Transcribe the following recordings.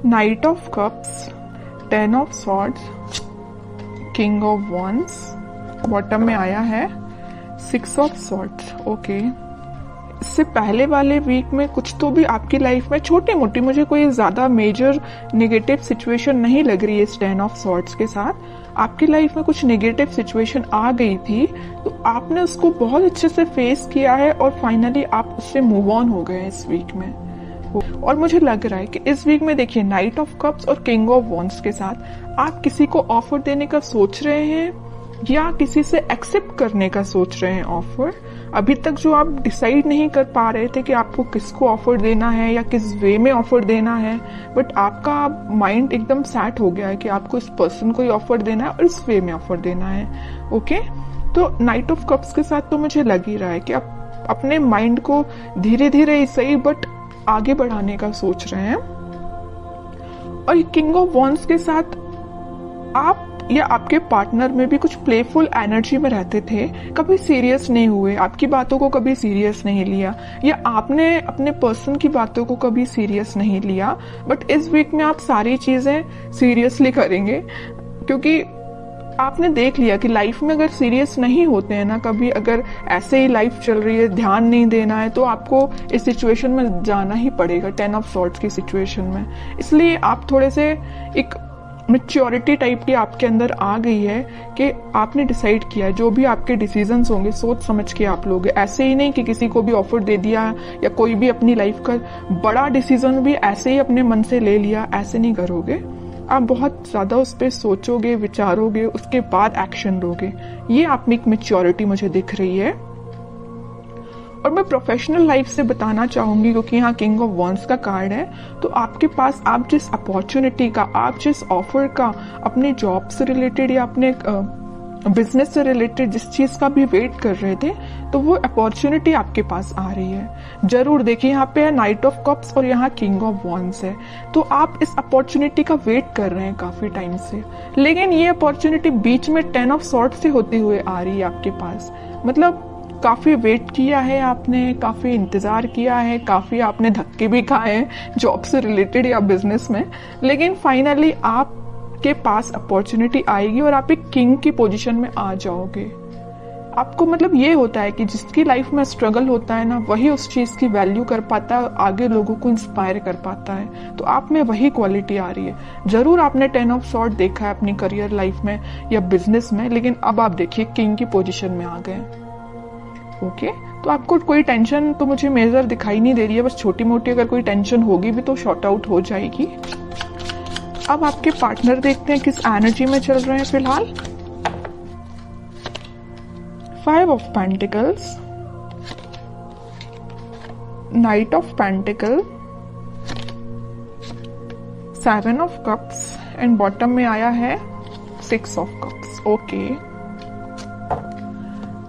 Night of cups, 10 of swords, king of wands, bottom में आया है 6 ऑफ सॉर्ड्स। ओके, इससे पहले वाले वीक में कुछ तो भी आपकी लाइफ में छोटी मोटी, मुझे कोई ज्यादा मेजर नेगेटिव सिचुएशन नहीं लग रही है इस 10 ऑफ सॉर्ड्स के साथ। आपकी लाइफ में कुछ नेगेटिव सिचुएशन आ गई थी तो आपने उसको बहुत अच्छे से फेस किया है और फाइनली आप उससे मूव ऑन हो गए इस वीक में। और मुझे लग रहा है कि इस वीक में देखिए नाइट ऑफ कप्स और किंग ऑफ वॉन्ड्स के साथ आप किसी को ऑफर देने का सोच रहे हैं या किसी से एक्सेप्ट करने का सोच रहे हैं ऑफर। अभी तक जो आप डिसाइड नहीं कर पा रहे थे कि आपको किसको ऑफर देना है या किस वे में ऑफर देना है, बट आपका माइंड एकदम सेट हो गया है कि आपको इस पर्सन को ही ऑफर देना है और इस वे में ऑफर देना है। ओके, तो नाइट ऑफ कप्स के साथ तो मुझे लग ही रहा है कि आप अपने माइंड को धीरे धीरे ही सही बट आगे बढ़ाने का सोच रहे हैं। और किंग ऑफ वॉन्ड्स के साथ आप या आपके पार्टनर में भी कुछ प्लेफुल एनर्जी में रहते थे, कभी सीरियस नहीं हुए, आपकी बातों को कभी सीरियस नहीं लिया या आपने अपने पर्सन की बातों को कभी सीरियस नहीं लिया। बट इस वीक में आप सारी चीजें सीरियसली करेंगे क्योंकि आपने देख लिया कि लाइफ में अगर सीरियस नहीं होते हैं ना, कभी अगर ऐसे ही लाइफ चल रही है, ध्यान नहीं देना है, तो आपको इस सिचुएशन में जाना ही पड़ेगा, 10 ऑफ सॉर्ड्स की सिचुएशन में। इसलिए आप थोड़े से एक मैच्योरिटी टाइप की आपके अंदर आ गई है कि आपने डिसाइड किया है जो भी आपके डिसीजंस होंगे सोच समझ के आप लोगे। ऐसे ही नहीं कि किसी को भी ऑफर दे दिया या कोई भी अपनी लाइफ का बड़ा डिसीजन भी ऐसे ही अपने मन से ले लिया, ऐसे नहीं करोगे। आप बहुत ज्यादा उस पर सोचोगे, विचारोगे, उसके बाद एक्शन लोगे। ये आप में एक मैच्योरिटी मुझे दिख रही है। और मैं प्रोफेशनल लाइफ से बताना चाहूंगी क्योंकि यहाँ किंग ऑफ वॉन्ड्स का कार्ड है, तो आपके पास आप जिस अपॉर्चुनिटी का, आप जिस ऑफर का अपने जॉब से रिलेटेड या अपने बिजनेस से रिलेटेड जिस चीज का भी वेट कर रहे थे, तो वो अपॉर्चुनिटी आपके पास आ रही है। जरूर देखिए यहाँ पे है नाइट ऑफ कप्स और यहाँ किंग ऑफ वॉन्ड्स है, तो आप इस अपॉर्चुनिटी का वेट कर रहे हैं काफी टाइम से, लेकिन ये अपॉर्चुनिटी बीच में 10 ऑफ सॉर्ड्स से होती हुए आ रही है आपके पास। मतलब काफी वेट किया है आपने, काफी इंतजार किया है, काफी आपने धक्के भी खाए हैं जॉब से रिलेटेड या बिजनेस में, लेकिन फाइनली आपके पास अपॉर्चुनिटी आएगी और आप एक किंग की पोजीशन में आ जाओगे। आपको मतलब ये होता है कि जिसकी लाइफ में स्ट्रगल होता है ना, वही उस चीज की वैल्यू कर पाता है, आगे लोगों को इंस्पायर कर पाता है। तो आप में वही क्वालिटी आ रही है। जरूर आपने 10 ऑफ सॉर्ड देखा है अपनी करियर लाइफ में या बिजनेस में, लेकिन अब आप देखिए किंग की पोजीशन में आ गए। ओके, तो आपको कोई टेंशन तो मुझे मेजर दिखाई नहीं दे रही है, बस छोटी मोटी अगर कोई टेंशन होगी भी तो शॉर्ट आउट हो जाएगी। अब आपके पार्टनर देखते हैं किस एनर्जी में चल रहे हैं फिलहाल। 5 of pentacles, night of pentacle, 7 of cups and bottom में आया है 6 ऑफ कप्स। ओके,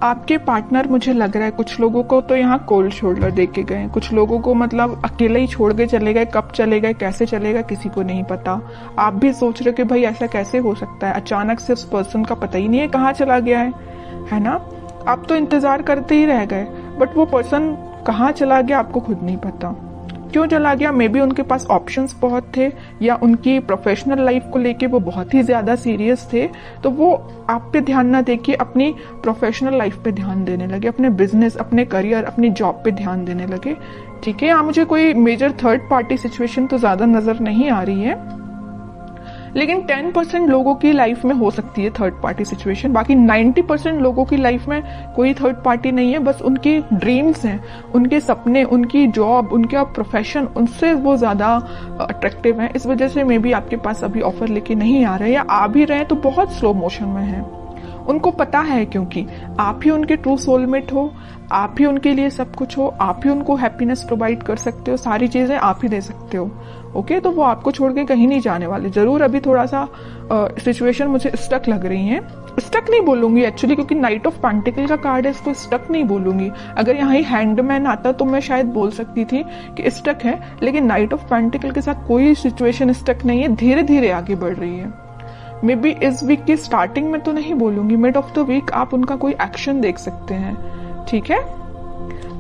आपके पार्टनर मुझे लग रहा है कुछ लोगों को तो यहाँ कोल्ड शोल्डर दे के गए, कुछ लोगों को मतलब अकेले ही छोड़ के चले गए। कब चले गए, कैसे चले गए, किसी को नहीं पता। आप भी सोच रहे हो कि भाई ऐसा कैसे हो सकता है, अचानक से उस पर्सन का पता ही नहीं है कहाँ चला गया है ना। आप तो इंतजार करते ही रह गए, बट वो पर्सन कहाँ चला गया आपको खुद नहीं पता। क्यों चला गया, मे बी उनके पास ऑप्शंस बहुत थे या उनकी प्रोफेशनल लाइफ को लेके वो बहुत ही ज्यादा सीरियस थे, तो वो आप पे ध्यान ना देके अपनी प्रोफेशनल लाइफ पे ध्यान देने लगे, अपने बिजनेस, अपने करियर, अपनी जॉब पे ध्यान देने लगे। ठीक है, यहाँ मुझे कोई मेजर थर्ड पार्टी सिचुएशन तो ज्यादा नजर नहीं आ रही है, लेकिन 10% लोगों की लाइफ में हो सकती है थर्ड पार्टी सिचुएशन। बाकी 90% लोगों की लाइफ में कोई थर्ड पार्टी नहीं है, बस उनकी ड्रीम्स हैं, उनके सपने, उनकी जॉब, उनका प्रोफेशन, उनसे वो ज्यादा अट्रैक्टिव है। इस वजह से मे बी आपके पास अभी ऑफर लेके नहीं आ रहे, या आ भी रहे तो बहुत स्लो मोशन में है। उनको पता है क्योंकि आप ही उनके ट्रू सोलमेट हो, आप ही उनके लिए सब कुछ हो, आप ही उनको हैप्पीनेस प्रोवाइड कर सकते हो, सारी चीजें आप ही दे सकते हो। ओके, तो वो आपको छोड़ के कहीं नहीं जाने वाले। जरूर अभी थोड़ा सा सिचुएशन मुझे स्टक लग रही है। स्टक नहीं बोलूंगी एक्चुअली, क्योंकि नाइट ऑफ पेंटिकल का कार्ड है, इसको स्टक नहीं बोलूंगी। अगर यहाँ ही हैंडमैन आता तो मैं शायद बोल सकती थी कि स्टक है, लेकिन नाइट ऑफ पेंटिकल के साथ कोई सिचुएशन स्टक नहीं है, धीरे धीरे आगे बढ़ रही है। मे बी इस वीक की स्टार्टिंग में तो नहीं बोलूंगी, मिड ऑफ द वीक आप उनका कोई एक्शन देख सकते हैं। ठीक है,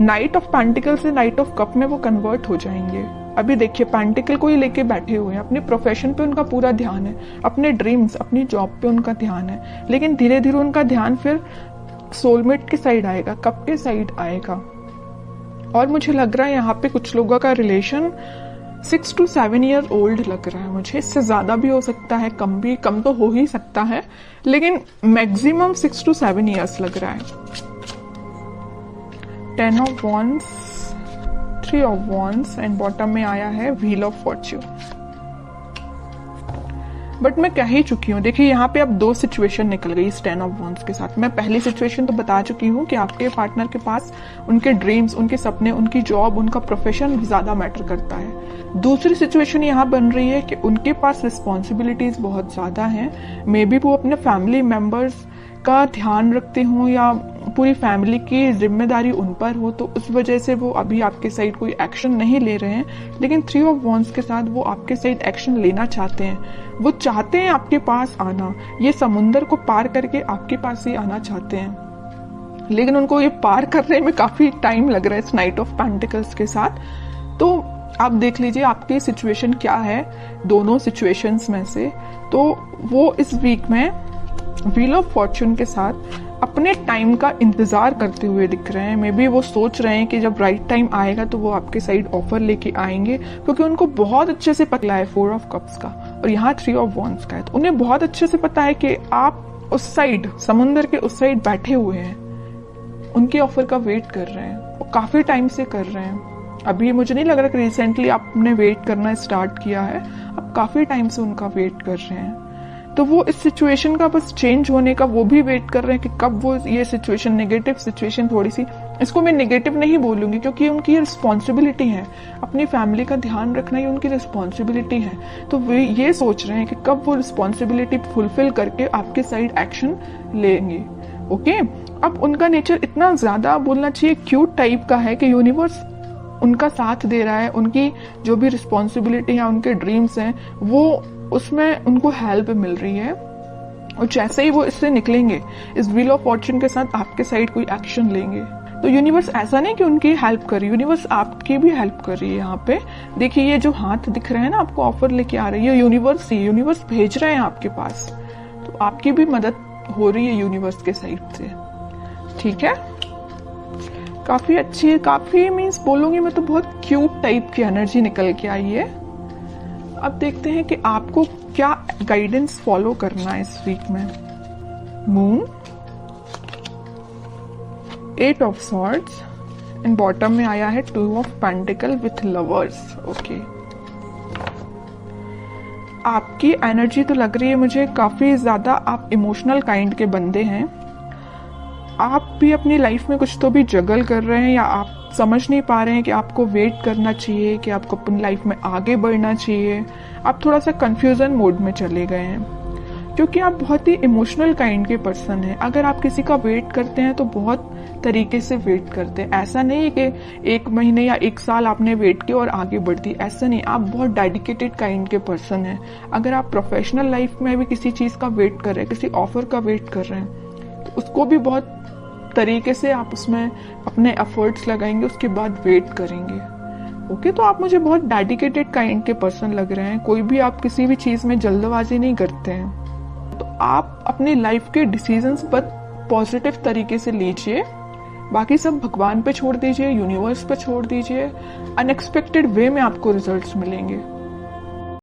नाइट ऑफ पेंटिकल से नाइट ऑफ कप में वो कन्वर्ट हो जाएंगे। अभी देखिए पेंटिकल को ही लेके बैठे हुए हैं, अपने प्रोफेशन पे उनका पूरा ध्यान है, अपने ड्रीम्स अपनी जॉब पे उनका ध्यान है, लेकिन धीरे धीरे उनका ध्यान फिर सोलमेट के साइड आएगा, कप के साइड आएगा। और मुझे लग रहा है यहाँ पे कुछ लोगों का रिलेशन 6 to 7 ईयर ओल्ड लग रहा है मुझे। इससे ज्यादा भी हो सकता है, कम तो हो ही सकता है, लेकिन मैक्सिमम 6 to 7 ईयर्स लग रहा है। 10 of Wands, 3 of Wands and bottom में आया है व्हील ऑफ फॉर्च्यून। बट मैं कह ही चुकी हूँ, देखिए यहाँ पे अब 2 सिचुएशन निकल गई इस 10 ऑफ Wands के साथ। मैं पहली सिचुएशन तो बता चुकी हूँ कि आपके पार्टनर के पास उनके ड्रीम्स, उनके सपने, उनकी जॉब, उनका प्रोफेशन ज्यादा मैटर करता है। दूसरी सिचुएशन यहाँ बन रही है कि उनके पास रिस्पॉन्सिबिलिटीज बहुत ज्यादा हैं। मे बी वो अपने फैमिली मेंबर्स का ध्यान रखते हो या पूरी फैमिली की जिम्मेदारी उन पर हो, तो उस वजह से वो अभी आपके साइड कोई एक्शन नहीं ले रहे हैं। लेकिन 3 ऑफ Wands के साथ वो आपके साइड एक्शन लेना चाहते हैं। वो चाहते हैं आपके पास आना, ये समुंदर को पार करके आपके पास ही आना चाहते हैं, लेकिन उनको ये पार करने में काफी टाइम लग रहा है इस नाइट ऑफ पेंटिकल्स के साथ। तो आप देख लीजिए आपकी सिचुएशन क्या है दोनों सिचुएशंस में से। तो वो इस वीक में व्हील ऑफ फॉर्च्यून के साथ अपने टाइम का इंतजार करते हुए दिख रहे हैं। मे बी वो सोच रहे हैं कि जब राइट टाइम आएगा तो वो आपके साइड ऑफर लेके आएंगे, क्योंकि उनको बहुत अच्छे से पता है 4 ऑफ कप्स का और यहाँ 3 ऑफ Wands का है। तो उन्हें बहुत अच्छे से पता है कि आप उस साइड, समुंदर के उस साइड बैठे हुए हैं, उनके ऑफर का वेट कर रहे हैं और काफी टाइम से कर रहे हैं। अभी मुझे नहीं लग रहा कि रिसेंटली आपने वेट करना स्टार्ट किया है, आप काफी टाइम से उनका वेट कर रहे हैं। तो वो इस सिचुएशन का बस चेंज होने का वो भी वेट कर रहे हैं कि कब वो ये सिचुएशन, नेगेटिव सिचुएशन, थोड़ी सी, इसको मैं नेगेटिव नहीं बोलूंगी क्योंकि उनकी रिस्पॉन्सिबिलिटी है, अपनी फैमिली का ध्यान रखना ही उनकी रिस्पॉन्सिबिलिटी है। तो वे ये सोच रहे हैं कि कब वो रिस्पॉन्सिबिलिटी फुलफिल करके आपके साइड एक्शन लेंगे। ओके, अब उनका नेचर इतना ज्यादा बोलना चाहिए क्यूट टाइप का है कि यूनिवर्स उनका साथ दे रहा है। उनकी जो भी रिस्पॉन्सिबिलिटी है, उनके ड्रीम्स हैं, वो उसमें उनको हेल्प मिल रही है। और जैसे ही वो इससे निकलेंगे, इस व्हील ऑफ फॉर्च्यून के साथ आपके साइड कोई एक्शन लेंगे, तो यूनिवर्स ऐसा नहीं कि उनकी हेल्प कर रही है, यूनिवर्स आपकी भी हेल्प कर रही है। यहाँ पे देखिए ये जो हाथ दिख रहे हैं ना, आपको ऑफर लेके आ रही है यूनिवर्स, ही यूनिवर्स भेज रहे हैं आपके पास, तो आपकी भी मदद हो रही है यूनिवर्स के साइड से। ठीक है, काफी अच्छी है, काफी मीन्स बोलूंगी मैं तो बहुत क्यूट टाइप की एनर्जी निकल के आई है। अब देखते हैं कि आपको क्या गाइडेंस फॉलो करना है इस वीक में। Moon, 8 of swords and bottom में आया है 2 of pentacle with lovers. Okay, आपकी एनर्जी तो लग रही है मुझे काफी ज्यादा आप इमोशनल काइंड के बंदे हैं। आप भी अपनी लाइफ में कुछ तो भी जगल कर रहे हैं, या आप समझ नहीं पा रहे हैं कि आपको वेट करना चाहिए, कि आपको अपनी लाइफ में आगे बढ़ना चाहिए। आप थोड़ा सा कंफ्यूजन मोड में चले गए हैं, क्योंकि आप बहुत ही इमोशनल काइंड के पर्सन हैं। अगर आप किसी का वेट करते हैं तो बहुत तरीके से वेट करते हैं। ऐसा नहीं है कि 1 महीने या 1 साल आपने वेट किया और आगे बढ़ दी, ऐसा नहीं। आप बहुत डेडिकेटेड काइंड के पर्सन हैं। अगर आप प्रोफेशनल लाइफ में भी किसी चीज का वेट कर रहे हैं, किसी ऑफर का वेट कर रहे हैं, तो उसको भी बहुत तरीके से आप उसमें अपने एफर्ट्स लगाएंगे, उसके बाद वेट करेंगे। ओके, तो आप मुझे बहुत डेडिकेटेड काइंड के पर्सन लग रहे हैं। कोई भी आप किसी भी चीज में जल्दबाजी नहीं करते हैं। तो आप अपनी लाइफ के डिसीजंस पर पॉजिटिव तरीके से लीजिए, बाकी सब भगवान पे छोड़ दीजिए, यूनिवर्स पे छोड़ दीजिए। अनएक्सपेक्टेड वे में आपको रिजल्ट्स मिलेंगे।